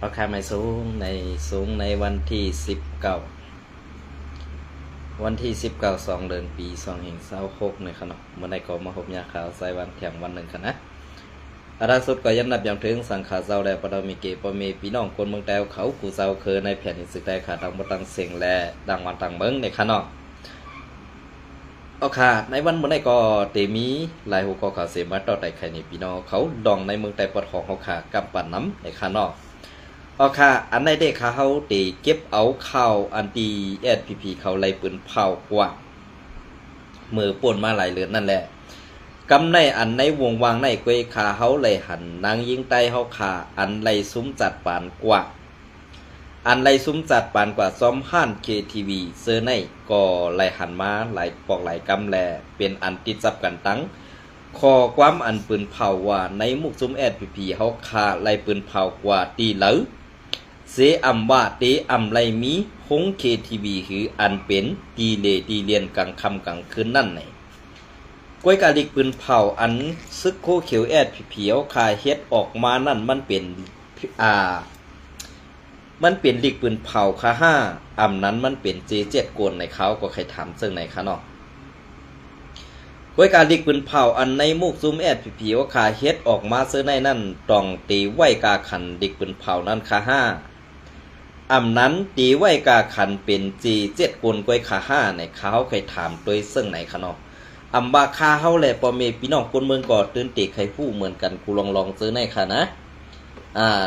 ราคาไม่สูงในวันที่192 เดือนปี2026ในขณะเมื่อในก็มาพบยาข่าวใส่วันแข่งวันหนึ่งคณะอาราสุดก็ยันนับอย่างถึงสังขาเจ้าแลปรมีเกปมีพี่น้องคนเมืองแต้วเขากูเจ้าเคยในแผ่นดินสึกได้ขาดังบ่ตังเสียงแลดังวันตังเมืองในขณะเอาค่ะในวันเมื่อในก็เตมีหลายหัวข้อข่าวเสียมาต่อแต่ใครในพี่น้องเขาดองในเมืองใต้ปอดของเขาค่ะกับปั่นน้ำในขณะเอาค่ะอันในเด็กเขาตีเก็บเอาข่าวอันตีSPPเขาไล่ปืนเผากว่ามือป่นมาหลายเรือนนั่นแหละกำในอันในวงวางในกวยขาเขาไล่หันนางยิงไตเขาขาอันไล่ซุ้มจัดปานกว่าอันไล่ซุ้มจัดปานกว่าซ้อมห้าน KTV เซอร์ในก็ไล่หันมาหลายปอกหลายกำแลเป็นอันติดจับกันตั้งคอความอันปืนเผาว่าในมุกซุ้มSPPเขาขาไล่ปืนเผากว่าตีเหลอเสอำว่าเตอำไรมีหง KTV คืออันเป็นตีเลตีเลียนกลางค่ำกลางคืนนั่นไหนก้อยกาลิกปืนเผาอันซึกโคเขียวSPPเอาคาเฮ็ดออกมานั่นมันเป็นมันเป็นลิกปืนเผาค่ะ5อำนั้นมันเป็น J7 โกนในเขาก็ใครถามซึ่งไหนคะเนาะก้อยกาลิกปืนเผาอันในมุกซุ้มSPPเอาคาเฮ็ดออกมาซึ่งในนั่นต้องตีไว้กาขันลิกปืนเผานั้นค่ะ5อำนั้นตีไว้กาขันเป็น J7 โกนก้อยค่ะ5ในเขาใครถามโดยซึ่งไหนคะเนาะอำบาคาเฮาแหละปอเมพี่น้องคนเมืองก่อตื่นเตะไข่ผู้เหมือนกันกูลองซื้อในค่ะนะ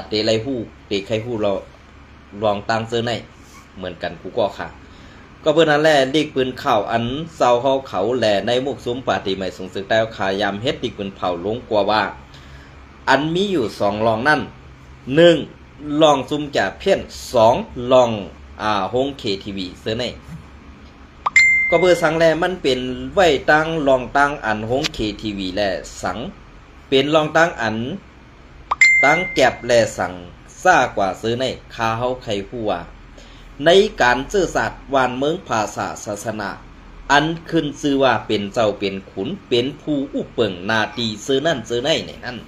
เตะไรผู้เตะไข่ผู้เราลองตั้งซื้อในเหมือนกันกูก็ค่ะก็เพื่อนั้นแหละดิกปืนเข่าอันเศร้าเขาแหล่ในมุกซุ้มปาติใหม่สงสึกแต่ขายามเฮ็ดดิกปืนเผาลงกว่าว่าอันมีอยู่2ลองนั่น1ลองซุ่มจ่าเพี้ยน2ลองฮง KTV ซื้อในก็เบอร์สังแลมันเป็นไว้ตั้งลองตั้งอันฮง KTV แลสังเป็นลองตั้งอันตั้งแก็บแลสังซ่ากว่าซื้อในคาเฮาไข่ผู้ว่าในการซื่อสัตย์วานเมืองภาษาศาสนาอันขึ้นชื่อว่าเป็นเจ้าเป็นขุนเป็นผู้อุปเปิงนาตีซื้อนั่นซื้อในนั่น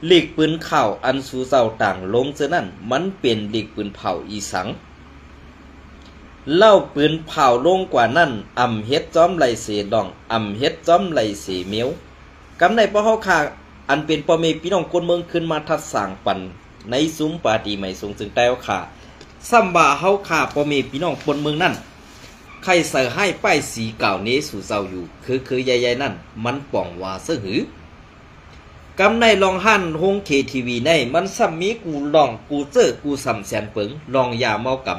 ลีกปืนเข่าอันสู่เจ้าต่างลงซื้อนั่นมันเป็นลีกปืนเผาอีสังเล่าปืนเผาลงกว่านั่นเฮ็ดจ้อมไหลเสดองเฮ็ดจ้อมไหลเสเมียวกำในพระเฮาคาอันเป็นพ่อแม่พี่น้องคนเมืองขึ้นมาทัดสร้างปันในซุ้มปาฏิใหม่ทรงจึงแต่ค่ะซัมบาเฮาคาพ่อแม่พี่น้องคนเมืองนั่นใครใส่ให้ป้ายสีเก่าเนสู่เจ้าอยู่คือใหญ่ๆนั่นมันป่องว่าซะหือกำในลองหั่นฮง KTV ในมันซ้ำมีกูลองกูเจอกูซ้ำแสนเปิงลองยาเมาก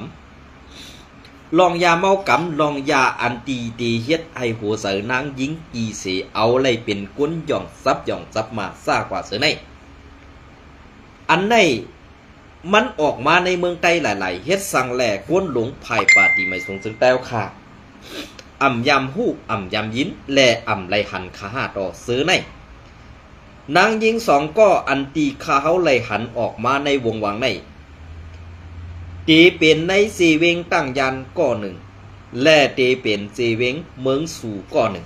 ำลองยาเมากำลองยาอันตีเฮ็ดให้หัวเสือนางยิงกีเสเอาอะไรเป็นก้นหย่องซับมาซ่ากว่าเสือในอันในมันออกมาในเมืองไต้หลายๆเฮ็ดสั่งแหล่ก้นหลงภายปาติไม่ทรงซึ่งแต้วค่ะยำฮู้ยำยิ้นแลไรหันขาต่อเสือในนางยิง2ก็อันตีขาเฮาไหลหันออกมาในวงวังในตีเป็นในสีเวงตั้งยันก้อหนึ่งและตีเป็นสีเวงเมืองสู่ก้อหนึ่ง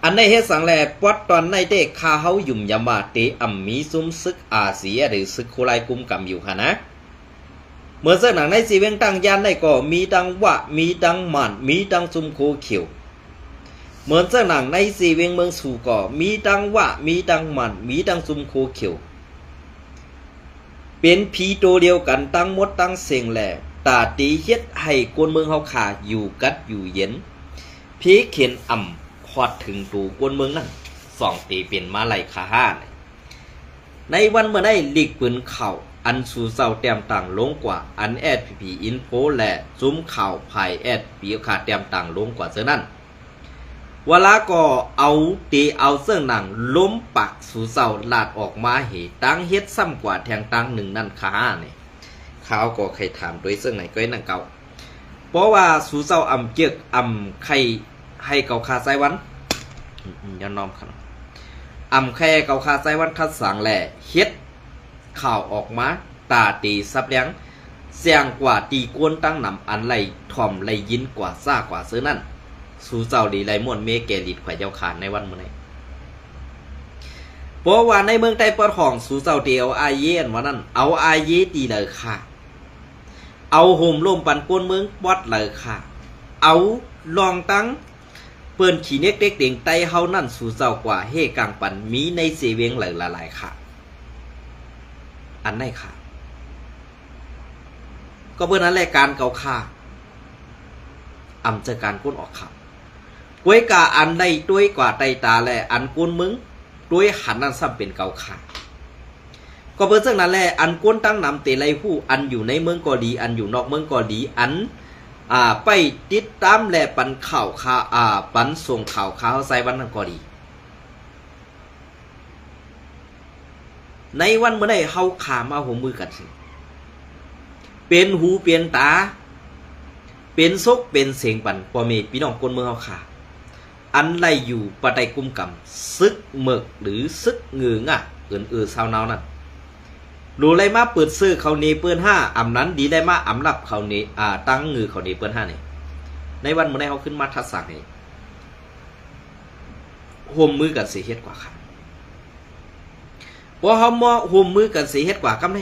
อันในเฮ็ดสังแลปวัดตอนในเด็กคาเฮายุ่มยำว่าเตมีซุ่มซึกอาเซียหรือซึกโคไลกุมกำอยู่ค่ะนะเมื่อเส้นหนังในสีเวงตั้งยันในก็มีดังวะมีดังหมันมีดังซุ่มโคเขียวเหมือนเส้นหนังในสีเวงเมืองสู่ก็มีดังวะมีดังหมันมีดังซุ่มโคเขียวเป็นผีตัวเดียวกันตั้งมดตั้งเสียงแหล่ตาตีเฮ็ดให้คนเมืองเฮาขาอยู่กัดอยู่เย็นผีเขียนพอดถึงตูกวนเมืองนั่น2ตีเป็นมาไล่ขาในวันเมื่อได้ลีกปืนเข่าอันสู่เศร้าแต้มต่างลงกว่าอันSPPอินโฟและซุ้มข่าวภายSPPขาดแต้มต่างลงกว่าเช่นนั้นเวลาก็เอาเสื้อหนังล้มปักสู่เศร้าลาดออกมาเหตุตั้งเฮ็ดซ้ำกว่าแทงตั้งหนึ่งนั่นขาเนี่ยเขาก็ใครถามด้วยเสื้อไหนก็นั่งเก่าเพราะว่าสู่เศร้าเจือกใครให้เก่าคาไซวันย้อนน้อมครับแค่เก่าคาไซวันคัดสังแหล่เฮ็ดข่าวออกมาตาตีซับเลี้ยงเสียงกว่าตีกวนตั้งนำอันไหลถ่อมไหลยินกว่าซ่ากว่าซื้อนั่นสู่เจ้าดีไหลม่วนเมเกลิดข่อยเจ้าขานในวันมื้อนี้ เพราะว่าในเมืองใต้ปอดของสู่เจ้าเดียวอาเยนว่านั้นเอาอาเยตีเลยค่ะเอาห่มลมปันก้นเมืองปอดเลยค่ะเอาลองตั้งเปิ้นขี้เน็กเด็กเด่งไตเฮานั่นสู่เจ้ากว่าเฮกังปันมีในเสเวียงหลายๆค่ะอันไหนค่ะก็เพื่อนั้นแหละการเกาค่าอำเจอการก้นออกข่าวกวยกาอันใดด้วยกว่าไตตาแลอันก้นมึงด้วยหันนั้นซ้ำเป็นเกาค่าก็เพื่อซึ่งนั้นแหละอันก้นตั้งนำเตลัยผู้อันอยู่ในเมืองก็ดีอันอยู่นอกเมืองก็ดีอันไปติดตามแลปันข่าวข่าปันส่งข่าวข่าวใส่วันนั้นก็ดีในวันเมื่อใดเฮาขามาหัวมือกันสิเป็นหูเป็นตาเป็นซกเป็นเสียงปันพ่อแม่พี่น้องคนเมืองเฮาขาอันไรอยู่ปะไตกุมกำซึกเมึกหรือซึกเงืองอ่ะชาวนาวนั่นรู้ไรมาเปิดซื้อเขาเนเปิ้น5อำนั้นดีได้มาอำรับเขาเนตั้งเงือเขาเนเปิ้น5นี่ในวันเมื่อใดเฮาขึ้นมาทัศสักให้ห่มมือกันสิเฮ็ดกว่าครับว่าเฮามาห่มมือกันสิเฮ็ดกว่ากำได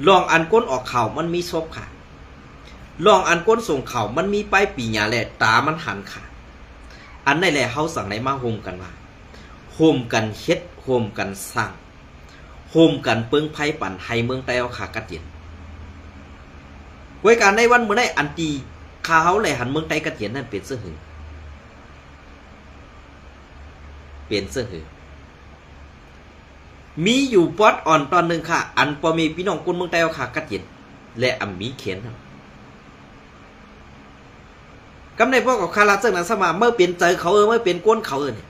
ลองอันก้นออกข่าวมันมีศพค่ะลองอันก้นส่งข่าวมันมีป้ายปีหญ้าแลตามันหันค่ะอันไหนแหละเฮาสั่งไหนมาห่มกันว่าห่มกันเฮ็ดห่มกันสร้างห่มกันเปิงไผปั่นให้เมืองใต้เอาขากัดเย็นไว้การในวันเมื่อใดอันตีข้าเฮาแลหันเมืองใต้กัดเย็นนั่นเป็นเสื้อหือเป็นเสื้อหือมีอยู่ปอดอ่อนตอนหนึ่งค่ะอันพอมีพี่น้องคนเมืองใต้เอาขากัดเย็นและอันมีเขียนกำในพวกกับคาราเซอร์นั้นสมาเมื่อเป็นเจอเขาเมื่อเป็นก้นเขาเนี่ย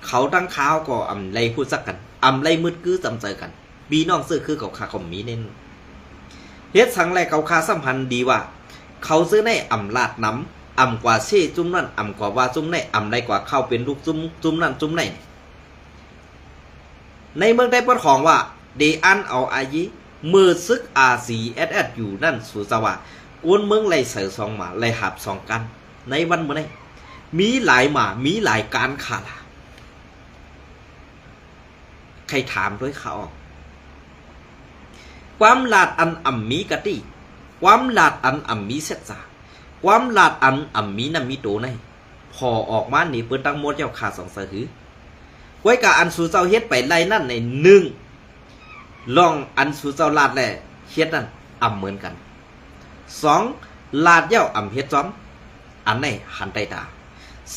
เขาตั้งข้าวก็อำไรพูดสักกันอำไรมืดคือจำเจอกันบีน้องซื้อคือเขาคาเขามีเน้นเฮ็ดสังไรเขาคาสัมพันธ์ดีว่าเขาซื้อในอำลาดน้ำอำกว่าเช่จุ่มนั่นอำกว่าว่าจุ่มในอำไรกว่าเข้าเป็นลูกจุ่มนั่นจุ่มในในเมืองได้ปดของว่าเดอันเอาอายิมือซึกRCSSอยู่นั่นสุสวะกวนเมืองไรเสือซองมาไรหับซองกันในวันเมื่อไงมีหลายหมามีหลายการขาดใครถามด้วยเขาออกความลาดอันอ่ำมีกะตี้ความลาดอันอ่ำมีเสษาความลาดอันอ่ำมีน้ำมีโตในพอออกมาหนีเปิ้นตั้งมดเจ้าขาสองเสือหือไว้กับอันสู่เจ้าเฮ็ดไปไรนั่นในหนึ่งลองอันสู่เจ้าลาดแหละเฮ็ดนั่นอ่ำเหมือนกัน2ลาดเย้าอ่ำเฮ็ดจ้อมอันไหนหันไตตา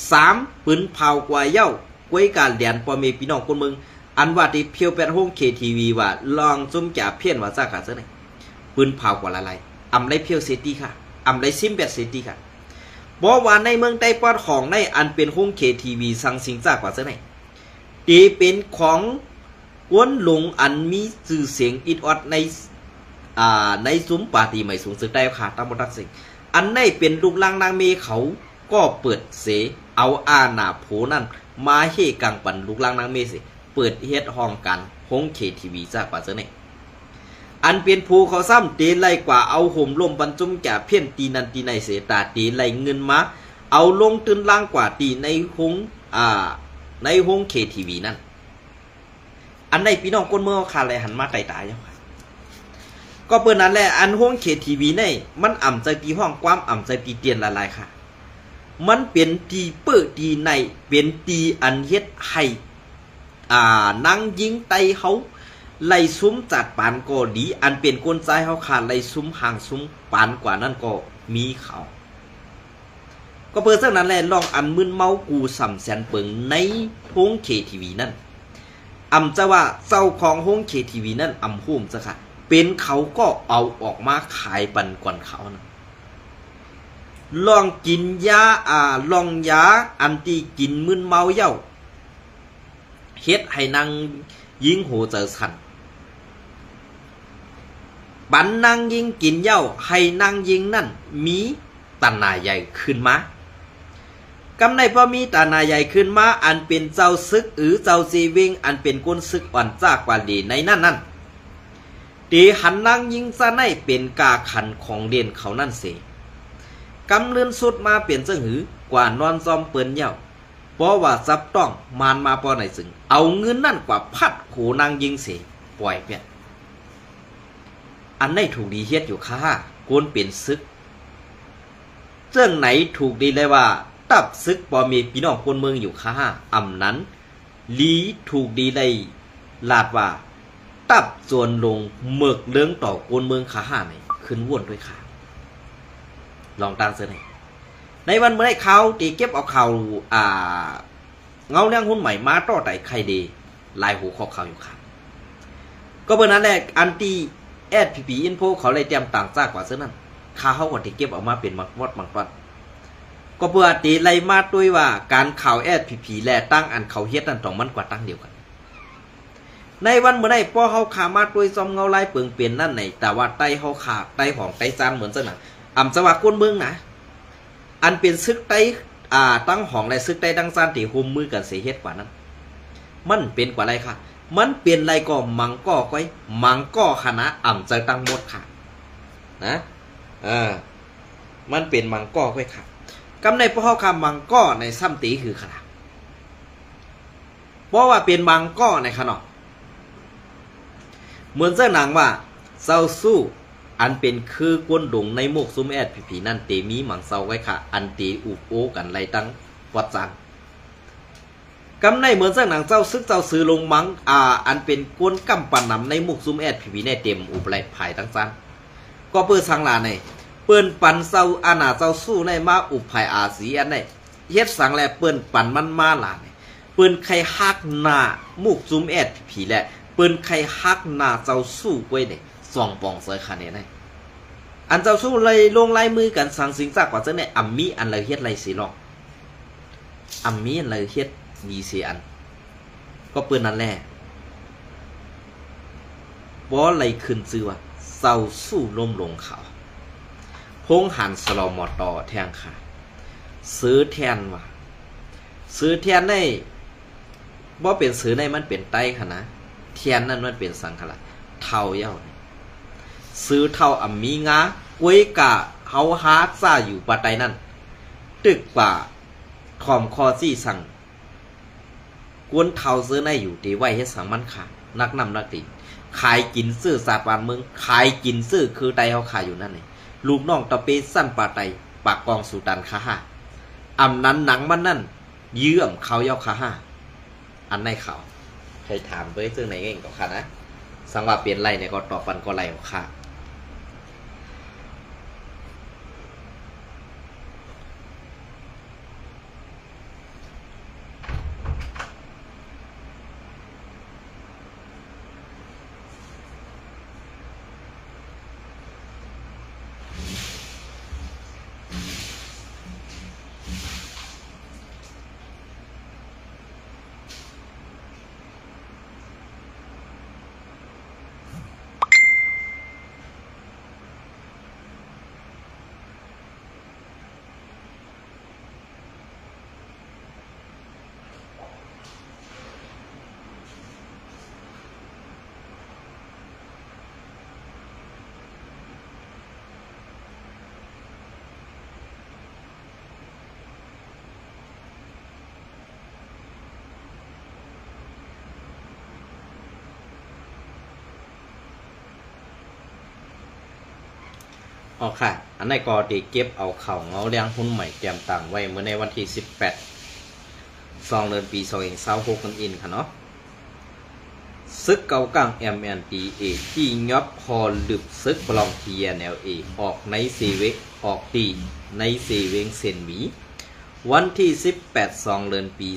3ปืนเผากว่าเย้ากวยการเรียนพ่อแม่พี่น้องคนเมืองอันว่าที่เพียวเป็นห้องKTVว่าลองจุ่มจ่าเพี้ยนว่าซะค่ะซะไหนปืนเผากว่าอะไรอ่ำไรเพียวเซตี้ค่ะอ่ำไรซิมแบดเซตี้ค่ะบ่ว่าในเมืองใต้ปอดของในอันเป็นห้องKTVสังสิงจากกว่าซะไหนที่เป็นของกวนหลงอันมีชื่อเสียงอิดออดในซุ้มปาร์ตี้ใหม่สูงสุดได้ค่ะตามบทสิ่งอันในเป็นลูกลังนางเมเขาก็เปิดเสเอาอาณาโผนั่นมาเฮกังปันลูกลังนางเมสิเปิดเฮ็ดห้องกันห้องKTVจากกว่าเสน่อันเป็นภูเขาซ้ำเตไลกว่าเอาห่มลมบรรจุมแก่เพี้ยนตีนันตีในเสตาตีไลเงินมาเอาลงตื่นล่างกว่าตีในห้องKTVนั่นอันในพี่น้องคนเมื่อขาอะไรหันมาไต่ตายยังก็เปิดนั้นแหละอันห้องKTVนี่มันอ่ำใจตีห้องความอ่ำใจตีเตียนละลายค่ะมันเป็นตีเปิดตีในเป็นตีอันเฮ็ดให้นั่งยิงไตเขาไล่ซุ้มจัดปานก็ดีอันเป็นกลใจเขาขาดไล่ซุ้มห่างซุ้มปานกว่านั้นก็มีเขาก็เปิดสักนั้นแหละลองอันมึนเมากูสัมแสนเปิงในห้องKTVนั่นอ่ำจะว่าเจ้าของห้องKTVนั่นอ่ำหุ่มจะค่ะเป็นเขาก็เอาออกมาขายปันก่อนเขานะลองกินยาลองยาอันที่กินมึนเมาเย้าเฮ็ดให้นางยิงโหเจอสันปันนางยิงกินเย้าให้นางยิงนั่นมีตันนาใหญ่ขึ้นมากำในพอมีตานาใหญ่ขึ้นมาอันเป็นเจ้าซึกหรือเจ้าซีวิงอันเป็นก้นซึกอ่อนจากกว่าดีในนั่นตีหันนางยิงซะในเป็นกาขันของเด่นเขานั่นเสกำเลื่อนสุดมาเปลี่ยนเสื้อหือกว่านอนซอมเปิ้นเย้า เพราะว่าซับต้องมานมาปอไหนซึ่งเอาเงินนั่นกว่าพัดโขนางยิงเสียปล่อยเปียอันไหนถูกดีเฮ็ดอยู่ค่ะกวนเป็นซึกเจ้งไหนถูกดีเลยว่าตับซึกปอมีพี่น้องคนเมืองอยู่ค่ะอำนั้นลีถูกดีเลยลาดว่าตับส่วนลงเมือกเลื้องต่อคนเมืองค่ะไหนขึ้นว่นด้วยค่ะลองตั้งเสนอในวันเมื่อได้เขาตีเก็บเอาเขาเงาเลี้ยงหุ้นใหม่มาต่อแต่ใครดีลายหูขอกเขาอยู่ค่ะก็เบอร์นั้นแหละอันตีแอดพีพีอินโฟเขาเลยเตรียมต่างจากกว่าเสื้อนั้นข้าเขาก็ตีเก็บออกมาเป็นมังวดมังตัดก็เพื่อตีไล่มาด้วยว่าการข่าวแอดพีพีและตั้งอันเขาเฮ็ดนั่นต้องมันกว่าตั้งเดียวกันในวันเมื่อได้พ่อเขาขามาด้วยซอมเงาลายเปลืองเปลี่ยนนั่นไหนแต่ว่าไตเขาขาไตของไตจานเหมือนเสื้อหนังอ่ำสวัสดิ์คนเมืองนะอันเป็นซึกไตตั้งของในซึกไตดังซานตีหุมมือกันเสียเฮ็ดกว่านั้นมันเป็นกว่าไรค่ะมันเป็นไรก็มังก็ก้อยมังก็คณะอ่ำใจตั้งหมดค่ะนะมันเป็นมังก็ก้อยค่ะกำในพ่อคำมังก็ในซ้ำตีคือขนาดเพราะว่าเป็นมังก็ในขนาดเหมือนเจ้าหนังว่าเศร้าสู้อันเป็นคือกวนดงในโมกซุ้มแอดผีนั่นเตมีหมังเศร้าไว้ค่ะอันเตอุบโอกันไรตั้งวัดจันกำในเหมือนเจ้าหนังเจ้าซึกเจ้าซื้อลงมังอันเป็นกวนกำปันนำในโมกซุ้มแอดผีในเต็มอุบไหลภายตั้งจันก็เปิดสังลาในเปิ้นปันเศร้าอาณาเจ้าสู้ในมาอุบภายอาศีอันในเฮ็ดสังแลเปิ้นปันมันมาหลาในเปิ้นใครฮักหน้าโมกซุ้มแอดผีแหละเปิ้นใครฮักหน้าเจ้าสู้ไว้เนี่ยสองปองเสยขาเนี่ยได้อันเจ้าสู้เลยลงลายมือกันสั่งสิงจากกว่าเจ้าเนี่ยอัมมีอันเลยเฮ็ดไรสิลองอัมมีอันเลยเฮ็ดมีเสียอันก็เปิ้นนั่นแหละบ่ไรขึ้นชื่อว่าเจ้าสู้ล้มลงเขาพงหันสลอมอตอแทงขาซื้อแทนว่ะซื้อแทนได้บ่เป็นซื้อในมันเป็นไต้ค่ะนะแทนนั่นมันเป็นสังขารเท่าเย้าซื้อเท่าอัมมีงาไว้กะเฮาฮาซ่าอยู่ปะไตนั่นตึกป่าทอมคอซี่สั่งกวนเท่าซื้อในอยู่ตีไว้เฮ็ดสังมันขานักนำนักติขายกินซื้อศาสตร์บ้านเมืองขายกินซื้อคือไตเฮาขายอยู่นั่นนี่ลูกน้องตะเปสั้นปาไตปากกองสุตันคาห้าอำนั้นหนังมันนั่นเยื่อมเขาเย้าคาห้าอันในเขาใครถามเว้ยซึ่งไหนเองก็ค่ะนะสังว่าเปลี่ยนไรเนี่ยก็ตอบปันก็ไรของข้าอ๋อค่ะอันในกอดีเก็บเอาเข่าเงาเลี้ยงหุ้นใหม่เตรียมต่างไว้เมื่อในวันที่18 2 เดือนปี2026กันอินค่ะเนาะซึกเกากลาง MNDA ที่ยับพอลึกซึกปลอง TNLA ออกในเซเวกออกตีในเซเวงเซนหมีวันที่18 2 เดือนปี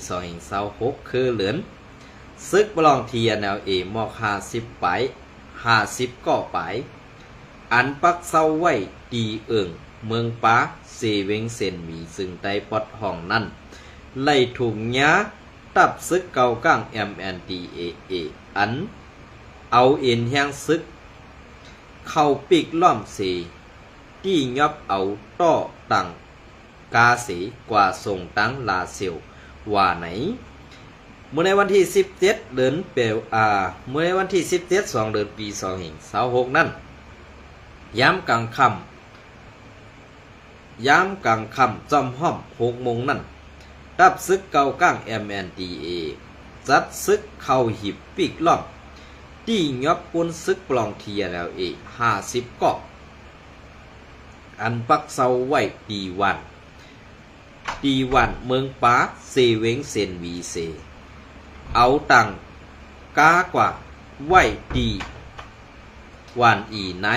2026คือเหลือนซึกปลอง TNLA มอก50 ไป50ก่อไปอันปักเศร้าไว้ตีเอิงเมืองป้าเซเวงเซนหมีซึ่งใต้ปอดห้องนั้นไล่ถูกย้าตับซึกเก่าก้าง MNDAA อันเอาเอ็นแห้งซึกเข้าปีกล้อมเสที่ยับเอาต้อตังกาเสกว่าส่งตังลาเซลว่าไหนเมื่อในวันที่17 เดือนเปลเมื่อในวันที่17 2 เดือนปี2026นั้นย้ำกลางค่ำจอมห้อม6 โมงนั่น ตับซึกเก่าก้าง MNDA จัดซึกเข้าหิบปีกล่อมตียอบกวนซึกปลอง TNLA 50เกาะอันปักเซาไว้ดีวันเมืองป้าเซเวงเซนวีเซเอาตังกากว่าไว้ดีวันอีไหน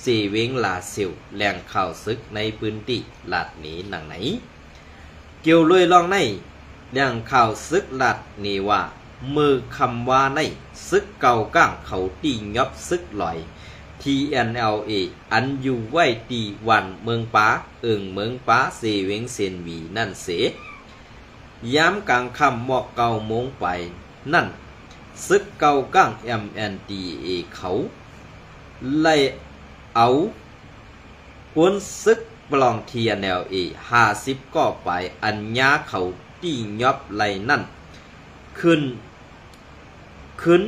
เซเวงลาเซียวแหล่งข่าวซึกในพื้นที่ลาดนี้หนังไหนเกี่ยวเลยลองในแหล่งข่าวซึกลาดนี้ว่ามือคำว่าในซึกเก่าก้างเขาตียอบซึกลอย TNLA อันอยู่ไว้ตีวันเมืองป้าเมืองป้าเซเวงเซนวีนั่นเสย้ำกลางคำหมอกเก่าโมงไปนั่นซึกเก่าก้าง MNDA เขาไล่เอากวนซึกปลอง TNLA 50ก่อไปอันยาเขาตียอบไล่นั่นขึ้น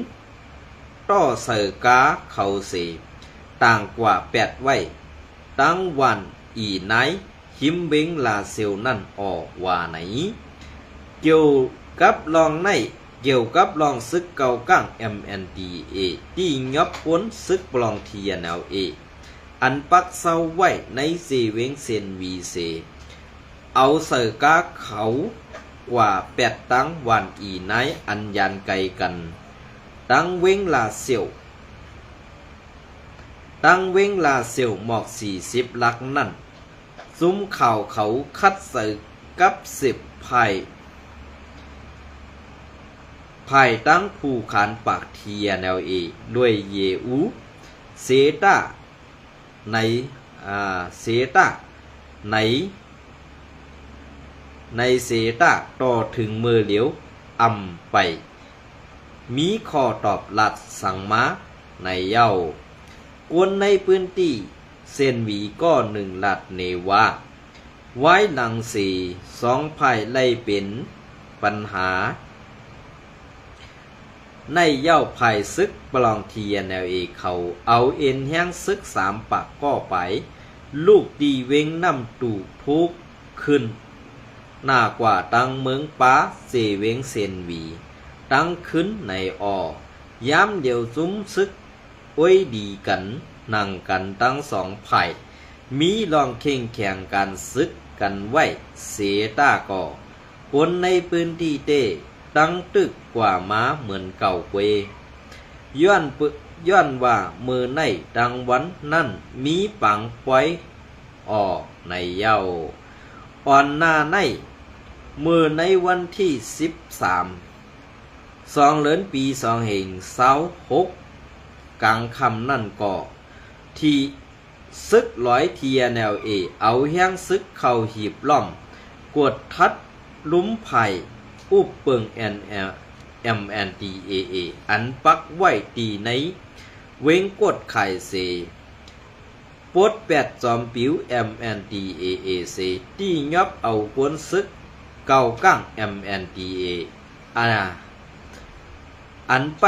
ต่อเสือกาเขาเสต่างกว่า8ไว้ตั้งวันอีไหนหิมเบงลาเซลนั่นออกว่าไหนเกี่ยวกับลองซึกเก่าก้าง MNDA ที่ยอบกวนซึกปลอง TNLA อันปักเซาไว้ในเซเวงเซนวีเซเอาเสือกาเขากว่า8ตั้งวันอีไหนอันยันไกลกันตั้งเวงลาเซียวหมอก40ลักนั่นซุ้มข่าวเขาคัดใส่กับ10ภายตั้งผู้ขานปาก TNLA ด้วยเยอูเซตาในเซตาต่อถึงมือเหลียวไปมีข้อตอบหลัดสั่งมาในเย้ากวนในพื้นที่เซนวีก็1หลัดเนว่าไว้หนังสี2ภายไล่เป็นปัญหาในเย้าภายซึกปลอง TNLA เขาเอาแห้งซึก3ปักก็ไปลูกดีเว้งน้ำตู่ทุกขึ้นหน้ากว่าตั้งเมืองป้าเซเวงเซนวีตั้งขึ้นในย้ำเดียวซุ้มซึกไว้ดีกันนั่งกันตั้ง2ฝ่ายมีลองเข่งแข่งการซึกกันไว้เสตาก่อคนในพื้นที่เต้ตั้งตึกกว่าม้าเหมือนเก่าเกวย้อนว่ามือในดังวันนั่นมีปังไว้ในเย้าอ่อนหน้าในมือในวันที่13 2 เดือนปี2 เหง26กลางคำนั่นก่อที่ซึกTNLA เอาแห้งซึกเข้าหีบล้อมกวดทัดลุ้มไผ่อุบเปิง MNDAA อันปักไว้ตีในเว้งกดไข่เสปด8จอมปิว MNDAA เสที่ยอบเอากวนซึกเก่าก้าง MNDA อันไ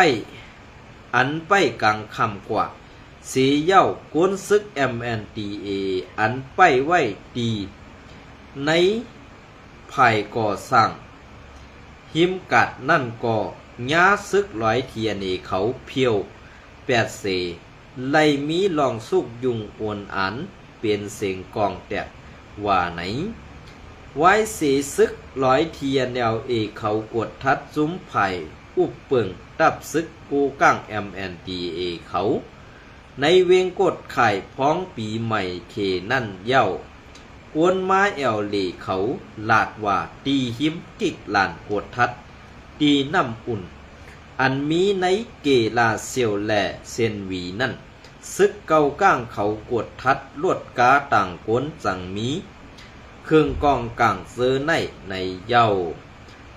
ปกลางคำกว่าสีเย้ากวนซึก MNDA อันไปไว้ดีในภายก่อสร้างหิมกัดนั่นก่อย้าซึกTNLA เขาเพียว8เสไล่มีลองสุกยุงอวนอันเป็นเสียงกองแตกว่าไหนไว้สีซึกTNLA เขากดทัดซุ้มไผ่อุบเปิงตับซึกกูก้าง MNDA เขาในเวงกดไข่พ้องปีใหม่เคนั่นเย้ากวนไม้เหลีเขาลาดว่าตีหิมกิกลานกดทัดตีน้ำอุ่นอันมีในเกลาเซียวแลเซนวีนั่นซึกเก่าก้างเขากดทัดลวดกาต่างกวนจังมีเครื่องกองกลางเซอในเย้า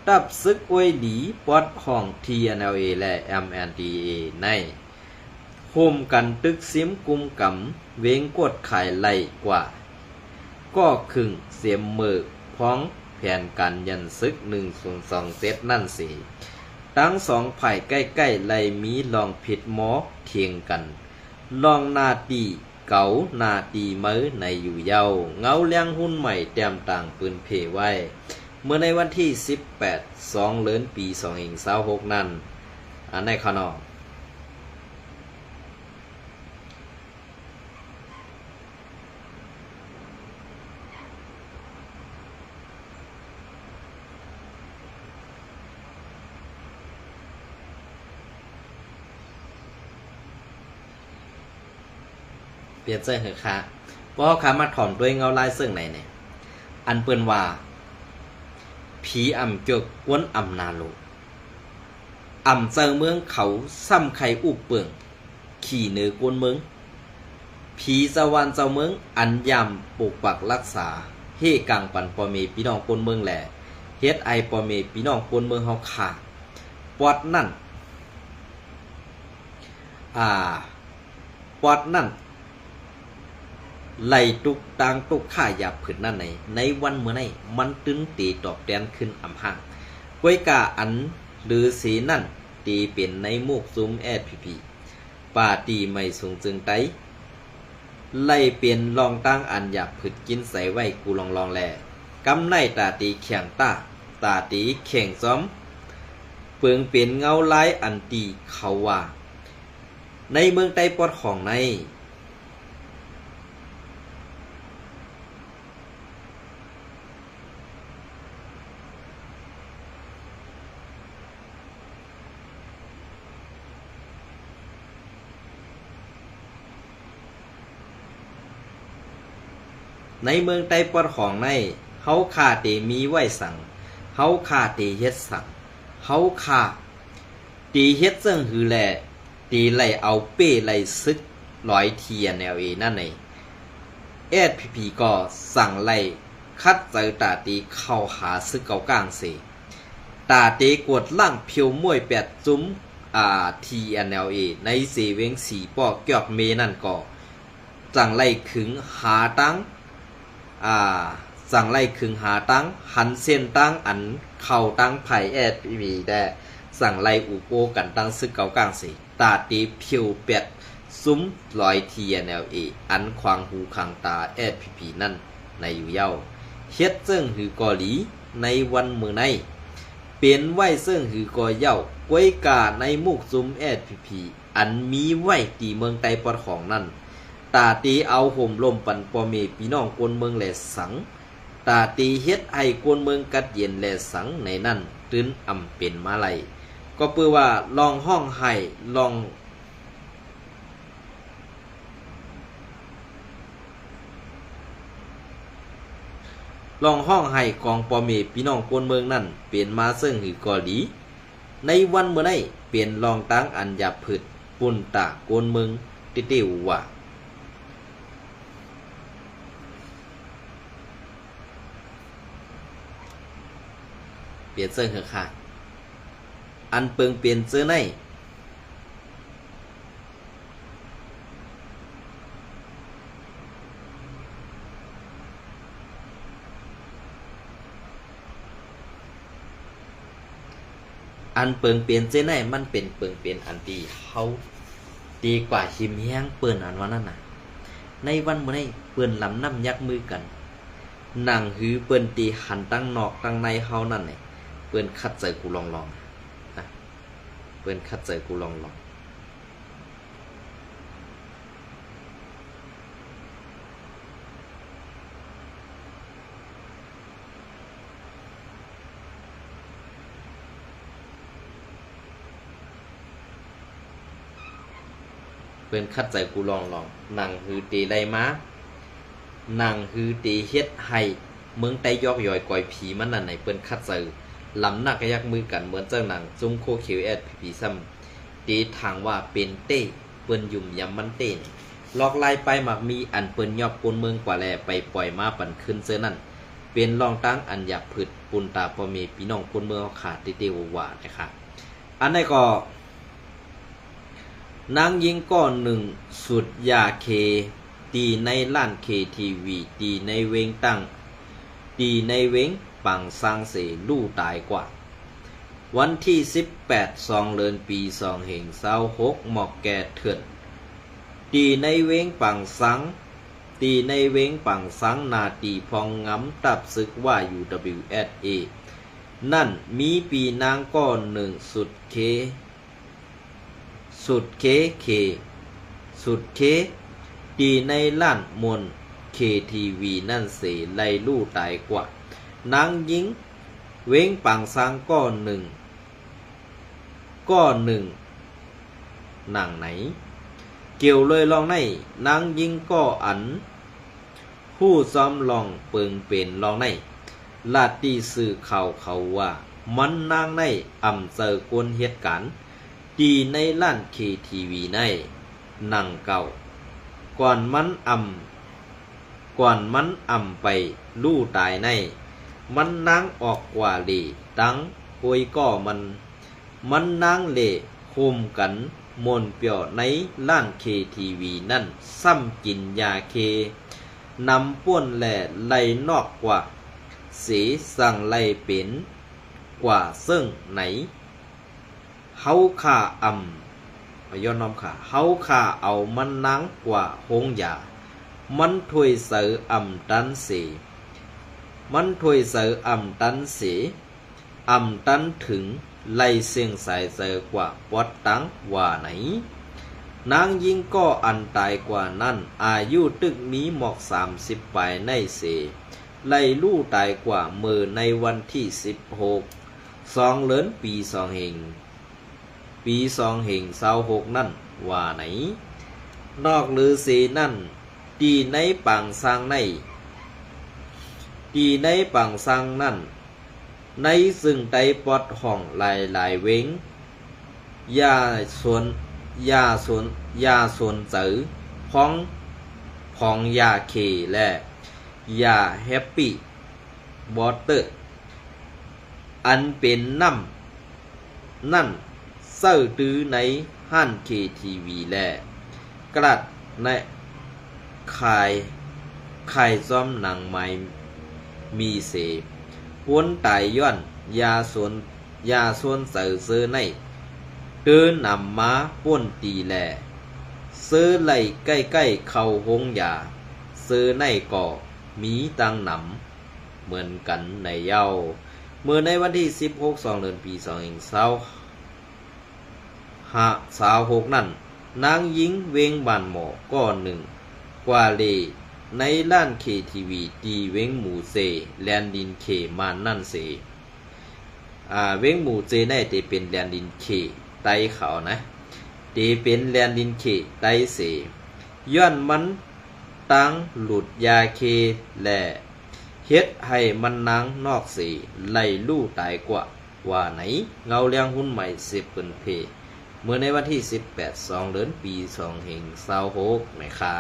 ตับซึกอวยหลีปอดห้อง TNLA และ MNDA ในโฮมกันตึกซิมกุมกำเวงกดขายไหลกว่าก็ครึ่งเสียมมือพ้องแผนกันยันซึก102เซตนั่นสิตั้ง2ฝ่ายใกล้ๆไหลมีลองผิดหมอเทียงกันลองนาตีเก๋านาตีมือในอยู่เย้าเงาเลี้ยงหุ้นใหม่เตรียมต่างปืนเพไว้ เมื่อในวันที่18 2เดือนปี2526นั้นในขนอเปลี่ยนเสื้อเหอะค่ะเพราะเขามาถอนด้วยเงาลายเสื้อไหนเนี่ยอันเปิ้นว่าผีอ่ำเจอกวนอ่ำนาโลอ่ำเจิงเมืองเขาซ้ำไข่อุบเปิงขี่เนือกวนเมืองผีสวรรค์เจ้าเมืองอันยำปกปักรักษาเฮกังปันปอเมพี่น้องคนเมืองแหล่เฮ็ดไอปอเมพี่น้องคนเมืองเฮาขาดปอดนั่นปอดนั่นไหลตุกตางตุกข่าหยาบผืนนั่นในวันเมื่อไหนมันตึงตีตอบแดนขึ้นอำห่างก้วยกาอันหรือสีนั่นตีเป็นในมูกซุ้มแอดพีป่าตีไม่สูงจึงไตไล่เปลี่ยนลองตั้งอันหยาบผืดกินใส่ไว้กูลองแลกำไนตาตีแข่งตาตีแข่งซ้อมเปลืองเปลี่ยนเงาลายอันตีเขาว่าในเมืองไต้ปอดของในเมืองไต้ปอดของในเฮาขาเตมีไว้สั่งเฮาขาเตเฮ็ดสั่งเฮาขาตีเฮ็ดซึ่งหือแลตีไล่เอาเป้ไล่ซึกร้อยเทียนแนวนั่นเองSPP ก็สั่งไล่คัดเจอตาตีเข้าหาซึกเก่ากลางเสตาตีกดล่างเพียวมวย8จุ้มTNLA ในเสเวง4ป้อเกือบเมนั่นก็สั่งไล่ขึงหาตั้งสั่งไล่ขึงหาตั้งหันเส้นตั้งอันเข้าตั้งไผ่ SPP ได้สั่งไล่อุโปกันตั้งซึกเก่ากลางเสตาตีเพียว8ซุ้มลอย TNLA อันควางหูขังตา SPP นั่นในอยู่เย้าเฮ็ดซึ่งหือกอหลีในวันมื้อในเปลี่ยนไว้ซึ่งหือกอเย้าก้วยกาในมุกซุ้ม SPP อันมีไว้ตีเมืองไต้ปอดของนั่นตาตีเอาห่มลมปันปอเมพี่น้องกวนเมืองแลสังตาตีเฮ็ดให้กวนเมืองกัดเย็นแลสังในนั่นตื้นอำเป็นมาไลก็เปื้อว่าลองห้องให้ลองห้องให้กองปอเมพี่น้องกวนเมืองนั่นเปลี่ยนมาซึ่งหือกอหลีในวันเมื่อไหร่เปลี่ยนลองตั้งอันหยาบผืดปุ่นตากวนเมืองติวว่าเปลี่ยนเสื้อเหอะค่ะอันเปิงเปลี่ยนเสื้อในอันเปิงเปลี่ยนเสื้อในมันเป็นเปิงเปลี่ยนอันตีเขาดีกว่าหิมแห้งเปิ้นอันว่านั่นน่ะในวันเมื่อไหร่เปิ้นลำน้ำยักมือกันนั่งหือเปิ้นตีหันตั้งนอกตั้งในเฮานั่นนี่เปิ้นคัดใจกูลองเปิ้นคัดใจกูลองเปิ้นคัดใจกูลองนั่งหือตีไล่มานั่งหือตีเฮ็ดให้เมืองไต้ยอกย่อยก่อยผีมันนั่นไหนเปิ้นคัดใจลำหนักยักมือกันเหมือนเจ้าหนังจุ้มโคคิวSPPซ้ำตีทางว่าเป็นเต้เปิ้นยุ่มยำมันเต้ลอกไล่ไปมักมีอันเปิ้นยอกปนเมืองกว่าแลไปปล่อยมาปั่นขึ้นเสื้อนั่นเป็นรองตั้งอันอยากผึดปุนตาพอมีพี่น้องคนเมืองขาดติวหวาดนะคะอันนี้ก็นางยิงก้อนหนึ่งสุดยาเคตีในล้านKTVตีในเวงตั้งตีในเวงปังสร้างเสลู่ตายกว่าวันที่18 2เดือนปี2526หมอกแก่เถื่อนตีในเวงปังสัง ตีในเว้งปังสังนาตีพองงำตับซึกว่า UWSA นั่นมีปีนางก้อนหนึ่งสุดเคตีในล้านมนKTV นั่นเสไลลู่ตายกว่านางยิงเว้งปังสังก้อนหนึ่งหนังไหนเกี่ยวเลยลองในนางยิงก็อันผู้ซ้อมลองเปิงเป็นลองในลาดตีสื่อข่าวเขาว่ามันนางในอำเจอกวนเหตุการณ์ตีในล้าน KTV ในหนังเก่าก่อนมันอำไปลู่ตายในมันนางออกกว่าเลตังโอยก็มันนางเลโคมกันมนเปียวในล้าน KTV นั่นซ้ำกินยาเคนำป้วนแหล่ไล่นอกกว่าสีสั่งไล่เป็นกว่าซึ่งไหนเฮาข่าย้อนน้อมค่ะเฮาข่าเอามันนางกว่าหงยามันถวยเสือตันสีตันถึงไล่เสียงสายเสือกว่าวัดตังว่าไหนนางยิงก็อันตายกว่านั้นอายุตึกมีหมอก30 ปลายในเสไล่ลู่ตายกว่ามือในวันที่16 2 เดือนปี2 เหง26นั่นว่าไหนนอกหรือสีนั่นตีในปังสังนั่นในซึ่งไตปอดห้องหลายเว้งยาส่วนเสือพองยาเคและยาแฮปปี้บอเตอร์อันเป็นนั่นเสื้อตื้อในห้าน KTV และกระดในขายซ้อมหนังไม้มีเสปวนตายย้อนยาส่วนเสือในเดินนำม้าป้นตีแลซื้อไหลใกล้เข้าหงยาซื้อในก่อมีตังหนำเหมือนกันในเย้าเมื่อในวันที่16 2 เดือนปี26นั่นนางยิงเวงบานหมอก้อนหนึ่งกว่าเลในล้าน KTV ตีเวงหมูเซแลนดินเคมานนั่นเสเวงหมูเจในเตเป็นแลนดินเคไตเขานะเตเป็นแลนดินเคไตเสย้อนมันตังหลุดยาเคและเฮ็ดให้มันนางนอกเสไล่ลู่ตายกว่าไหนเงาเลี้ยงหุ้นใหม่10 เปิ่นเพเมื่อในวันที่18 2 เดือนปี26นะคะ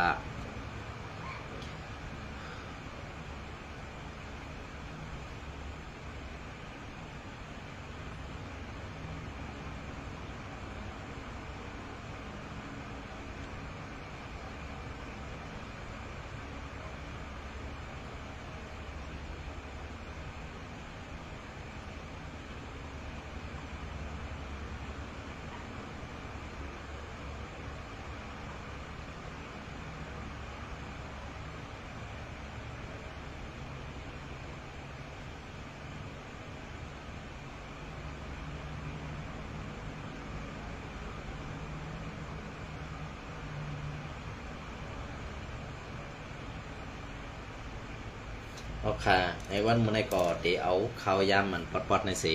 เอาค่ะในวันมื้อในก็เดี๋ยวเอาข้าวยำมันปอดในเส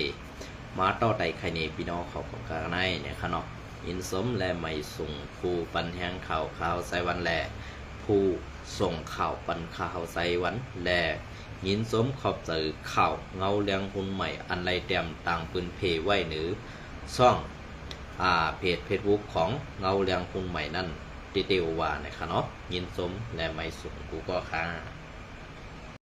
มาต่อไต่ไข่เนพี่น้องเขาของกาในเนี่ยค่ะเนาะอินสมและไม่ส่งผู้ปันแหงข่าวใส่วันแลผู้ส่งข่าวปันข่าวใส่วันแลยินสมขอบเจอข่าวเงาเลี้ยงหุ่นใหม่อันไรเต็มต่างปืนเพไว้หรือซ่องเพจเฟซบุ๊กของเงาเลี้ยงหุ่นใหม่นั่นติเตวว่าเนี่ยค่ะเนาะยินสมและไม่ส่งกูก็ค่ะ